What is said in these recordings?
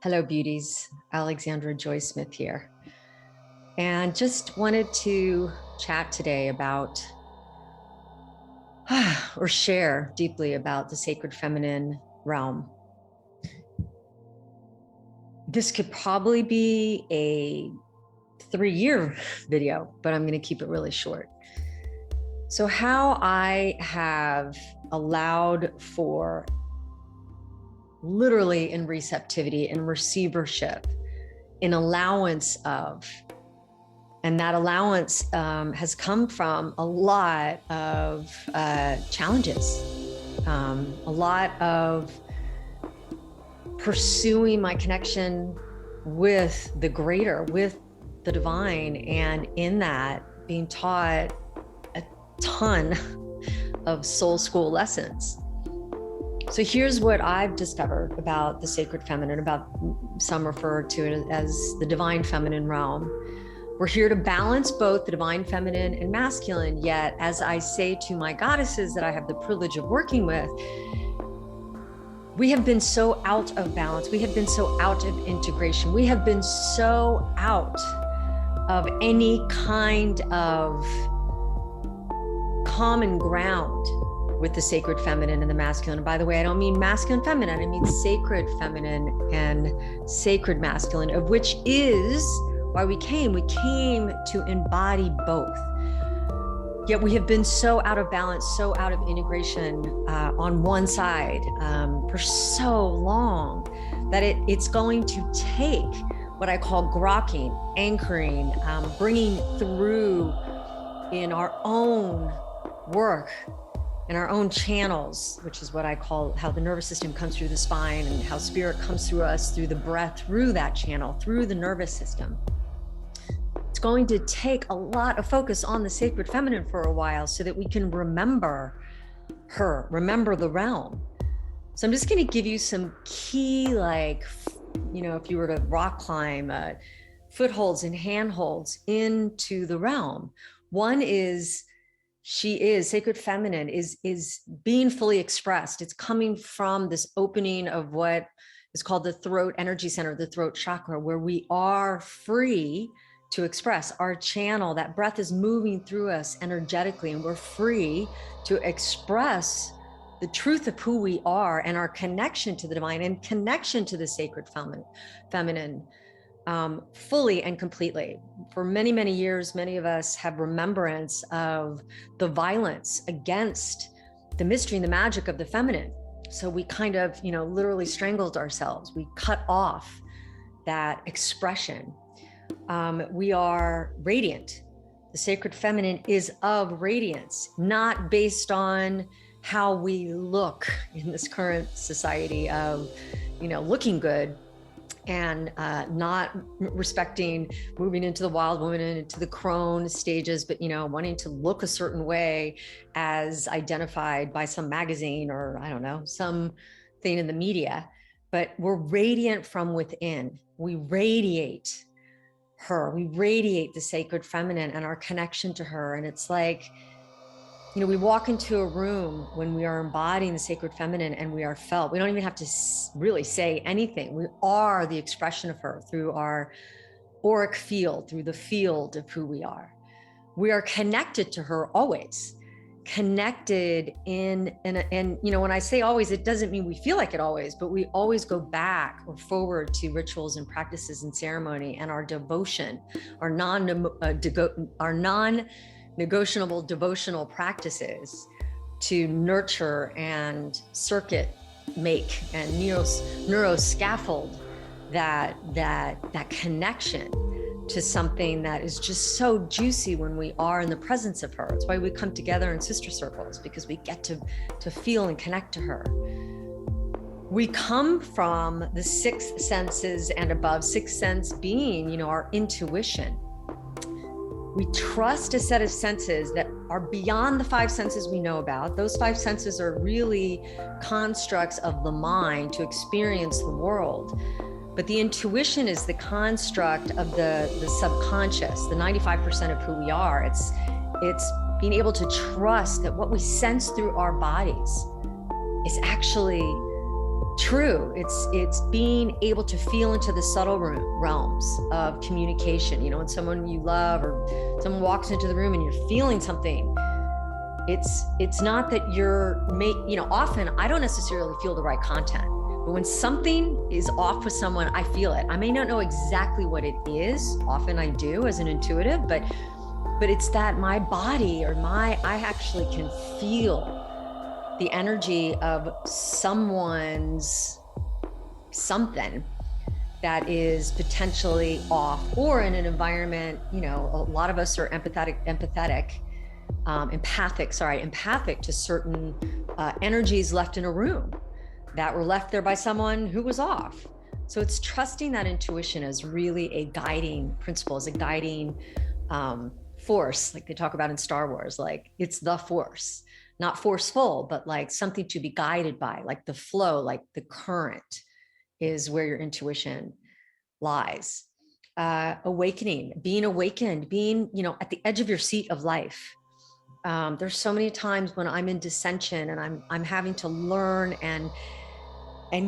Hello, beauties. Alexandra Joy Smith here. And just wanted to chat today about or share deeply about the sacred feminine realm. This could probably be a 3-year video, but I'm going to keep it really short. So, how I have allowed for literally in receptivity and receivership, in allowance of, and that allowance has come from a lot of challenges, a lot of pursuing my connection with the greater, with the divine, and in that being taught a ton of soul school lessons. So here's what I've discovered about the sacred feminine, about some refer to it as the divine feminine realm. We're here to balance both the divine feminine and masculine, yet as I say to my goddesses that I have the privilege of working with, we have been so out of balance. We have been so out of integration. We have been so out of any kind of common ground with the sacred feminine and the masculine. And by the way, I don't mean masculine feminine, I mean sacred feminine and sacred masculine, of which is why we came. We came to embody both. Yet we have been so out of balance, so out of integration on one side for so long that it's going to take what I call grokking, anchoring, bringing through in our own work, in our own channels, which is what I call how the nervous system comes through the spine and how spirit comes through us through the breath, through that channel, through the nervous system. It's going to take a lot of focus on the sacred feminine for a while so that we can remember her, remember the realm. So I'm just going to give you some key, if you were to rock climb, footholds and handholds into the realm. One is, sacred feminine is being fully expressed. It's coming from this opening of what is called the throat energy center, the throat chakra, where we are free to express our channel. That breath is moving through us energetically, and we're free to express the truth of who we are and our connection to the divine and connection to the sacred feminine. Fully and completely. For many, many years, many of us have remembrance of the violence against the mystery and the magic of the feminine. So we kind of, literally strangled ourselves. We cut off that expression. We are radiant. The sacred feminine is of radiance, not based on how we look in this current society of, looking good, and not respecting moving into the wild woman and into the crone stages, but wanting to look a certain way as identified by some magazine or I don't know, some thing in the media. But we're radiant from within. We radiate her. We radiate the sacred feminine and our connection to her. And it's like, we walk into a room when we are embodying the sacred feminine and we are felt. We don't even have to really say anything. We are the expression of her through our auric field, through the field of who we are. We are connected to her always, connected and when I say always, it doesn't mean we feel like it always, but we always go back or forward to rituals and practices and ceremony and our devotion, our non-negotiable devotional practices to nurture and circuit make and neuroscaffold that connection to something that is just so juicy when we are in the presence of her. It's why we come together in sister circles, because we get to feel and connect to her. We come from the sixth senses and above, sixth sense being, our intuition. We trust a set of senses that are beyond the five senses we know about. Those five senses are really constructs of the mind to experience the world. But the intuition is the construct of the subconscious, the 95% of who we are. It's being able to trust that what we sense through our bodies is actually true. It's being able to feel into the subtle realms of communication. You know, when someone you love or someone walks into the room and you're feeling something, it's not that often I don't necessarily feel the right content, but when something is off with someone, I feel it. I may not know exactly what it is. Often I do as an intuitive, but it's that my body I actually can feel the energy of someone's something that is potentially off, or in an environment, you know, a lot of us are empathic to certain energies left in a room that were left there by someone who was off. So it's trusting that intuition as really a guiding principle, as a guiding force, like they talk about in Star Wars. Like, it's the force, not forceful, but like something to be guided by, like the flow, like the current is where your intuition lies. Awakening, being awakened, being, you know, at the edge of your seat of life. There's so many times when I'm in dissension and I'm having to learn and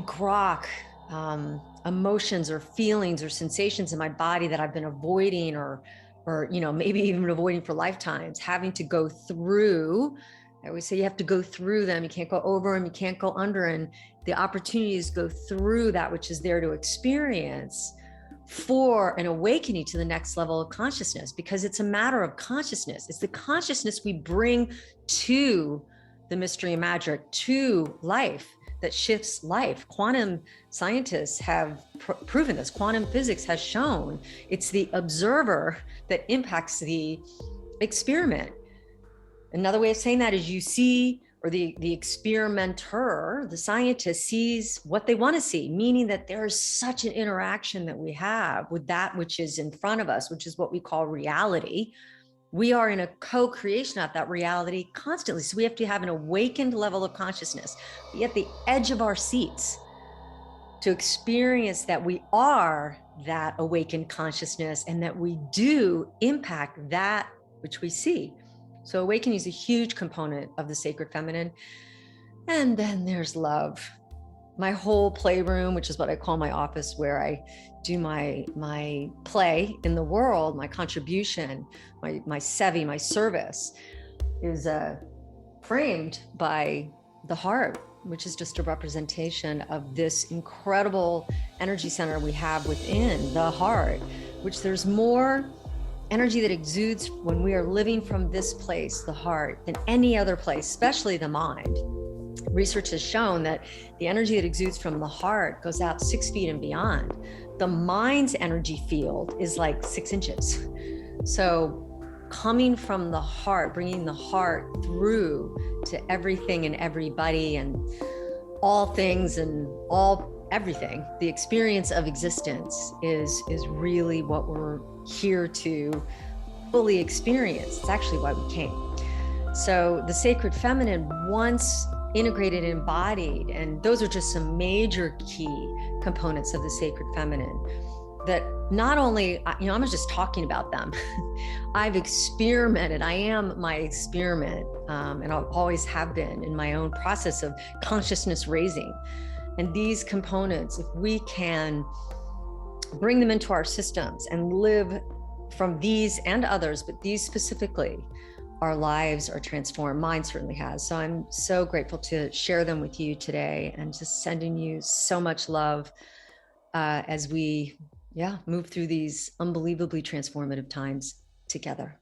grok emotions or feelings or sensations in my body that I've been avoiding or you know, maybe even avoiding for lifetimes, having to go through. I always say you have to go through them. You can't go over them. You can't go under. And the opportunities go through that which is there to experience for an awakening to the next level of consciousness, because it's a matter of consciousness. It's the consciousness we bring to the mystery and magic, to life, that shifts life. Quantum scientists have proven this. Quantum physics has shown it's the observer that impacts the experiment. Another way of saying that is you see, or the experimenter, the scientist, sees what they want to see, meaning that there is such an interaction that we have with that which is in front of us, which is what we call reality. We are in a co-creation of that reality constantly. So we have to have an awakened level of consciousness, be at the edge of our seats to experience that we are that awakened consciousness and that we do impact that which we see. So awakening is a huge component of the sacred feminine. And then there's love. My whole playroom, which is what I call my office, where I do my play in the world, my contribution, my sevi, my service, is framed by the heart, which is just a representation of this incredible energy center we have within the heart, which there's more energy that exudes when we are living from this place, the heart, than any other place, especially the mind. Research has shown that the energy that exudes from the heart goes out 6 feet and beyond. The mind's energy field is like 6 inches. So coming from the heart, bringing the heart through to everything and everybody and all things and everything, the experience of existence is really what we're here to fully experience. It's actually why we came. So the sacred feminine, once integrated and embodied, and those are just some major key components of the sacred feminine that not only, you know, I'm just talking about them. I've experimented. I am my experiment, and I always have been in my own process of consciousness raising. And these components, if we can bring them into our systems and live from these and others, but these specifically, our lives are transformed. Mine certainly has. So I'm so grateful to share them with you today, and just sending you so much love as we move through these unbelievably transformative times together.